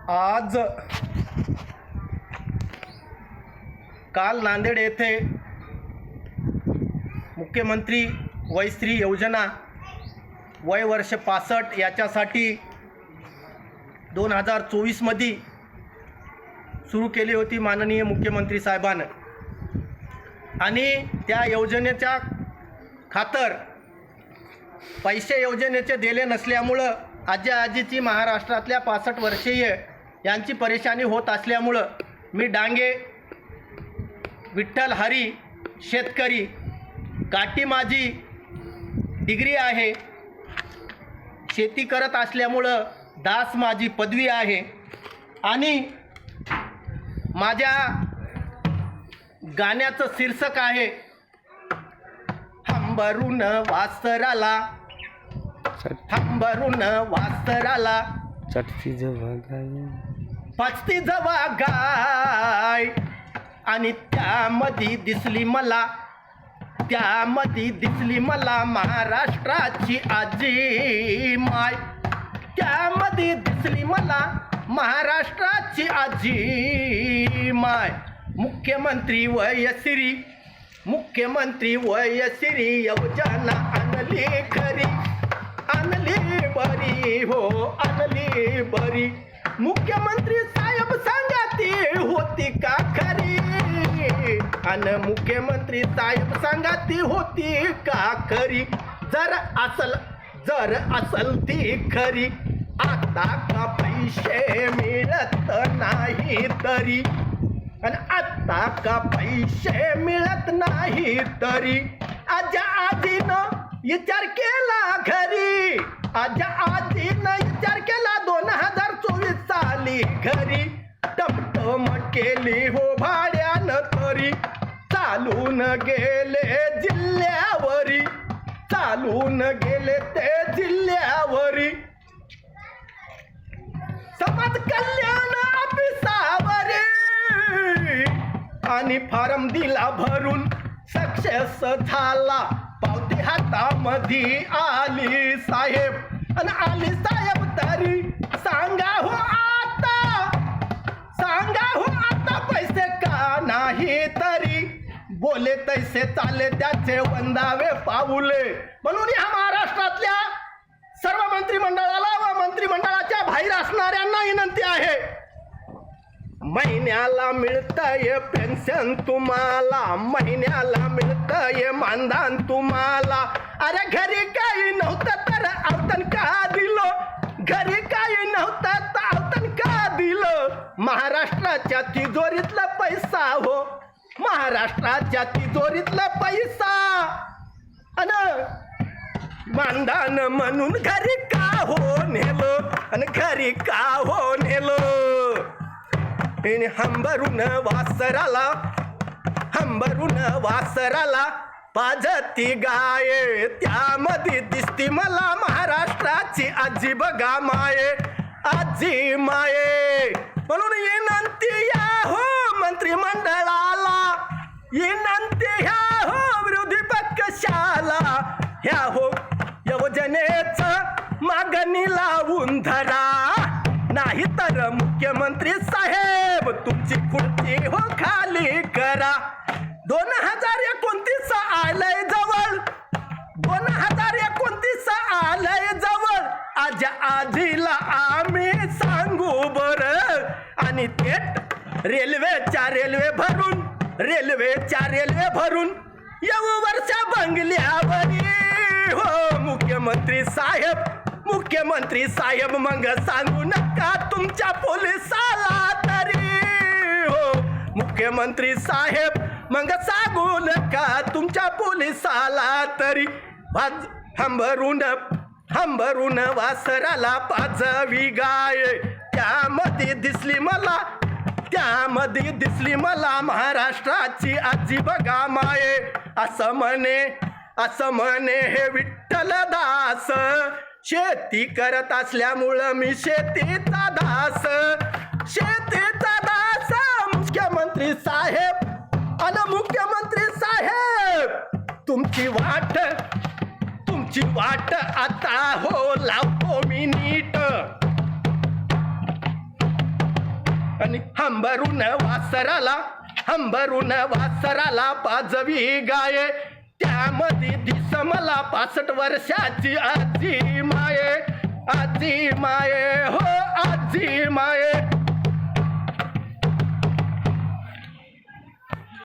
आज काल नांदेड येथे मुख्यमंत्री वयश्री योजना वय वर्ष 65 याच्यासाठी 2024 मध्ये सुरू केली होती माननीय मुख्यमंत्री साहेबांनी, आणि त्या योजनेच्या खातर पैसे योजनेचे दिले नसल्यामुळं आजी आजीची महाराष्ट्रातल्या 65 वर्षीय यांची परेशानी होत असल्यामुळं मी डांगे विठ्ठल हरी शेतकरी, काठी माझी डिग्री आहे, शेती करत असल्यामुळं दास माझी पदवी आहे, आणि माझ्या गाण्याचं शीर्षक आहे हंबरून वास्तराला, हंबरून वास्तराला पचती जवा गाय, आणि त्यामध्ये दिसली मला महाराष्ट्राची आजी माय, त्यामध्ये दिसली मला महाराष्ट्राची आजी माय. मुख्यमंत्री वयश्री योजना आणली खरी, आणली बरी हो, आणली बरी. मुख्यमंत्री साहेब सांगाती होती का खरी, आणि मुख्यमंत्री साहेब सांगाती होती का खरी. जर असल ती खरी, आता का पैसे मिळत नाही तरी, आणि आता का पैसे मिळत नाही तरी. आजा आजीनं विचार केला घरी, आजा आजीनं विचार केला 2024 साली घरी. टमटम केली हो भाड्यानं तरी, चालून गेले जिल्ह्यावरी, चालून गेले ते जिल्ह्यावरी. समाज कल्याण ऑफिसावरी, आणि फॉर्म दिला भरून सक्सेस झाला, पावती हातामध्ये आली साहेब, आणि आली साहेब तरी सांगा हो आता पैसे का नाही तरी. बोले तैसे चाले त्याचे वंदावे पाऊले. म्हणून या महाराष्ट्रातल्या सर्व मंत्रिमंडळाला व मंत्रिमंडळाच्या बाहेर असणाऱ्यांना विनंती आहे, महिन्याला मिळतंय पेन्शन तुम्हाला, महिन्याला मिळतंय मानधन तुम्हाला. अरे घरी काही नव्हतं तर अवतन का दिलं, घरी काही नव्हतं तर अवतन का दिलं. महाराष्ट्राच्या तिजोरीतला पैसा हो, महाराष्ट्राच्या तिजोरीतला पैसा, आणि मानधन म्हणून घरी का हो नेलं, आणि घरी का हो नेलं. हंबरून वासराला पाजती गाये, त्यामध्ये दिसती मला महाराष्ट्राची आजी बघा माये, आजी माये. म्हणून विनंती या हो मंत्रिमंडळाला, विनंती ह्या हो विरोधी पक्षाला, ह्या हो योजनेचं मागणी लावून धरा, नाही तर मुख्यमंत्री साहेब तुमची खुर्ची हो खाली करा. 2029 आलंय जवळ, 2029 आलंय जवळ. आजा आजीला आम्ही सांगू बरं, आणि थेट रेल्वेच्या रेल्वे भरून येऊ वर्षा बंगल्यावरी हो. मुख्यमंत्री साहेब मग सांगू नका तुमच्या पोलिसाला तरी हो. मुख्यमंत्री साहेब मग सांगू नका तुमच्या पोलिसाला तरी. हंबरून वासराला पाजवी गाय, त्यामध्ये दिसली मला महाराष्ट्राची आजी बघा माये. असं म्हणे हे विठ्ठल दास, शेती करत असल्यामुळं मी शेतीचा दास, शेतीचा दास. मुख्यमंत्री साहेब, आणि मुख्यमंत्री साहेब तुमची वाट आता हो लावतो मी नीट. आणि हंबरून वासराला पाजवी गाये, त्यामध्ये दिस मला 65 वर्षाची आजी माये, आजी माये हो आजी माये.